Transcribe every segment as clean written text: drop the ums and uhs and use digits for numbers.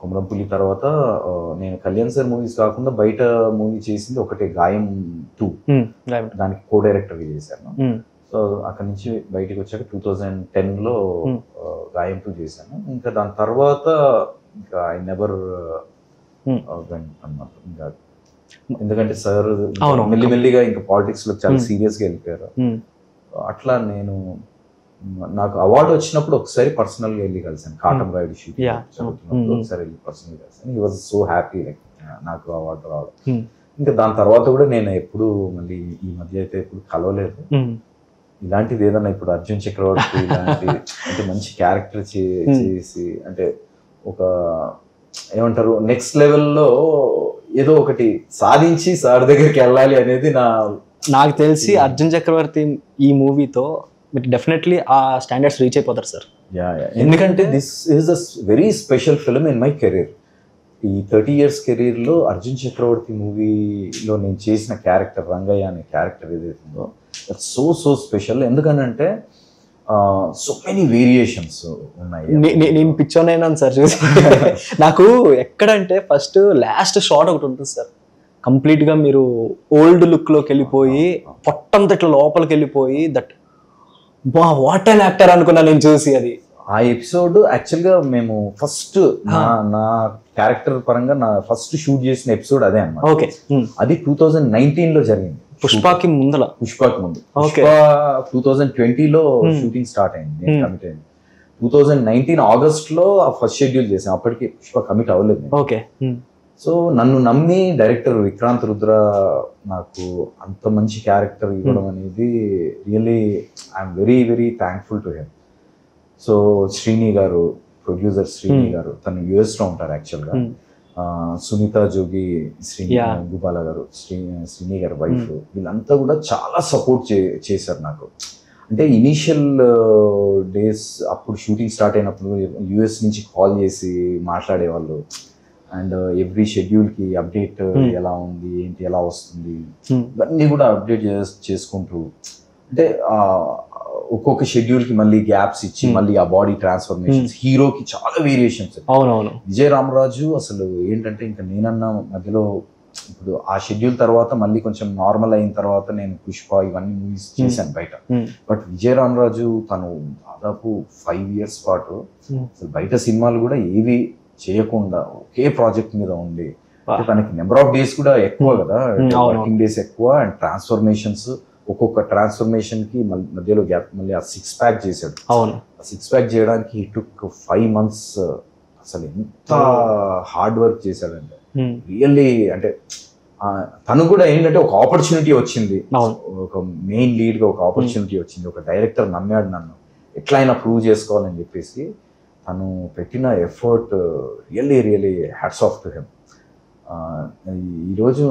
కొమరంపుల్లి తర్వాత నేను Kalyan sir movies కాకుండా బయట మూవీ చేసింది ఒకటే గాయం 2, దానికి కో డైరెక్టర్ చేశాను. సో అక్కడి నుంచి బయటకు వచ్చాక 2010లో గాయం 2 చేశాను. ఇంకా దాని తర్వాత ఇంకా ఐ నెవర్ అన్నమాట. ఇంకా ఎందుకంటే సార్ మెల్లిమెల్లిగా ఇంకా పాలిటిక్స్ లో చాలా సీరియస్ గా వెళ్ళిపోయారు. అట్లా నేను నాకు అవార్డు వచ్చినప్పుడు ఒకసారి పర్సనల్ గా వెళ్ళి కలిసాను. కాటం రాయుడు షూటింగ్ చదువుతున్నప్పుడు ఒకసారి వెళ్ళి పర్సనల్ గా కలిసాను. He was so happy like నాకు అవార్డు రావడం. ఇంకా దాని తర్వాత కూడా నేను ఎప్పుడు మళ్ళీ ఈ మధ్య అయితే ఎప్పుడు కలవలేదు. ఇలాంటిది ఏదన్నా ఇప్పుడు అర్జున్ చక్రవర్తి ఇలాంటి అంటే మంచి క్యారెక్టర్ చేసి అంటే ఒక ఏమంటారు నెక్స్ట్ లెవెల్లో ఏదో ఒకటి సాధించి సార్ దగ్గరికి వెళ్ళాలి అనేది నాకు తెలిసి అర్జున్ చక్రవర్తి ఈ మూవీతో మీరు డెఫినెట్లీ ఆ స్టాండర్డ్స్ రీచ్ అయిపోతారు సార్. ఎందుకంటే this is a very special film in my career. ఈ 30 years కెరీర్లో అర్జున్ చక్రవర్తి మూవీలో నేను చేసిన క్యారెక్టర్ రంగయ్య అనే క్యారెక్టర్ ఏదైతుందో దట్స్ సో సో స్పెషల్. ఎందుకంటే సో మెనీ వేరియేషన్స్ ఉన్నాయి. నేను పిక్చర్ అయినాను సార్ చూసి. నాకు ఎక్కడంటే ఫస్ట్ లాస్ట్ షాట్ ఒకటి ఉంటుంది సార్, కంప్లీట్ గా మీరు ఓల్డ్ లుక్ లోకి వెళ్ళిపోయి పొట్టంత ఇట్లా లోపలికి వెళ్ళిపోయి దట్ వాట్ అండ్ యాక్టర్ అనుకున్నా నేను చూసి. అది ఆ ఎపిసోడ్ యాక్చువల్గా మేము ఫస్ట్ నా క్యారెక్టర్ పరంగా నా ఫస్ట్ షూట్ చేసిన ఎపిసోడ్ అదే అన్నమాట. ఓకే, అది 2019లో జరిగింది. పుష్పకి ముందు 2020లో షూటింగ్ స్టార్ట్ అయింది. నేను కమిట్ అయింది 2019 ఆగస్ట్ లో ఫస్ట్ షెడ్యూల్ చేసాం. అప్పటికి పుష్ప కమిట్ అవ్వలేదు. ఓకే, సో నన్ను నమ్మి డైరెక్టర్ విక్రాంత్ రుద్ర నాకు అంత మంచి క్యారెక్టర్ ఇవ్వడం అనేది really I'm very very thankful to him. So Srini గారు, ప్రొడ్యూసర్ శ్రీని గారు, తను US లో ఉంటారు యాక్చువల్గా. సునీత జోగి, శ్రీని గుబాల గారు, శ్రీని గారి వైఫ్, వీళ్ళంతా కూడా చాలా సపోర్ట్ చేశారు నాకు. అంటే ఇనీషియల్ డేస్ అప్పుడు షూటింగ్ స్టార్ట్ అయినప్పుడు US నుంచి కాల్ చేసి మాట్లాడేవాళ్ళు. అండ్ ఎవ్రీ షెడ్యూల్కి అప్డేట్ ఎలా ఉంది ఏంటి ఎలా వస్తుంది ఇవన్నీ కూడా అప్డేట్ చేసుకుంటూ, అంటే ఒక్కొక్క షెడ్యూల్కి మళ్ళీ గ్యాప్స్ ఇచ్చి మళ్ళీ ఆ బాడీ ట్రాన్స్ఫర్మేషన్స్, హీరోకి చాలా వేరియేషన్స్. అవునవును. విజయ్ రామరాజు అసలు ఏంటంటే ఇంకా నేనన్నా మధ్యలో ఇప్పుడు ఆ షెడ్యూల్ తర్వాత మళ్ళీ కొంచెం నార్మల్ అయిన తర్వాత నేను పుష్ప ఇవన్నీ మూవీస్ చేశాను బయట. బట్ విజయ్ రామరాజు తను దాదాపు 5 years పాటు అసలు బయట సినిమాలు కూడా ఏవి చేయకుండా ఒకే ప్రాజెక్ట్ మీద ఉంది. తనకి నెంబర్ ఆఫ్ డేస్ కూడా ఎక్కువ కదా, వర్కింగ్ డేస్ ఎక్కువ. అండ్ ట్రాన్స్ఫర్మేషన్స్, ఒక్కొక్క ట్రాన్స్ఫర్మేషన్ కి మధ్యలో గ్యాప్ మళ్ళీ ఆ 6 pack చేశాడు. ఆ 6 pack చేయడానికి he took 5 months. అసలు ఎంత హార్డ్ వర్క్ చేశాడంటే రియల్లీ. అంటే తను కూడా ఏంటంటే ఒక ఆపర్చునిటీ వచ్చింది, ఒక మెయిన్ లీడ్ గా ఒక ఆపర్చునిటీ వచ్చింది, ఒక డైరెక్టర్ నమ్మాడు నన్ను ఎట్లయినా ప్రూవ్ చేసుకోవాలని చెప్పేసి తను పెట్టిన effort really really hats off to him. ఈరోజు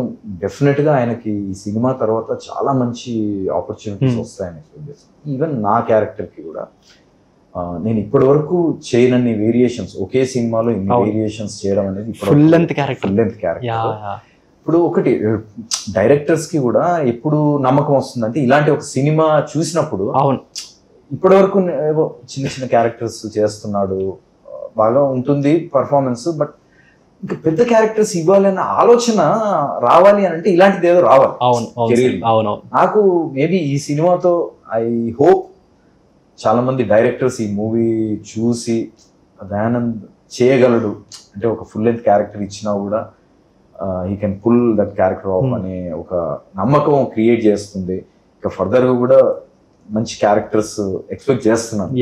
డెఫినెట్గా ఆయనకి ఈ సినిమా తర్వాత చాలా మంచి ఆపర్చునిటీస్ వస్తాయని ఎక్స్పెక్ట్ చేస్తాను. ఈవెన్ నా క్యారెక్టర్కి కూడా నేను ఇప్పటి వరకు చేయనన్ని వేరియేషన్స్, ఒకే సినిమాలో ఇన్ని వేరియేషన్స్ చేయడం అనేది ఫుల్ లెంత్ క్యారెక్టర్. ఇప్పుడు ఒకటి డైరెక్టర్స్కి కూడా ఎప్పుడు నమ్మకం వస్తుందంటే ఇలాంటి ఒక సినిమా చూసినప్పుడు ఇప్పటి వరకు ఏవో చిన్న చిన్న క్యారెక్టర్స్ చేస్తున్నాడు, బాగా ఉంటుంది పర్ఫార్మెన్స్, బట్ ఇంకా పెద్ద క్యారెక్టర్స్ ఇవ్వాలన్న ఆలోచన రావాలి అని అంటే ఇలాంటిది ఏదో రావాలి. నాకు మేబీ ఈ సినిమాతో ఐ హోప్ చాలా మంది డైరెక్టర్స్ ఈ మూవీ చూసి దయానంద్ చేయగలడు, అంటే ఒక ఫుల్ లెంత్ క్యారెక్టర్ ఇచ్చినా కూడా he can pull that character off అనే ఒక నమ్మకం క్రియేట్ చేస్తుంది. ఇక ఫర్దర్ గా కూడా మంచి క్యారెక్టర్స్ ఎక్స్పెక్ట్ చేస్తున్నాను.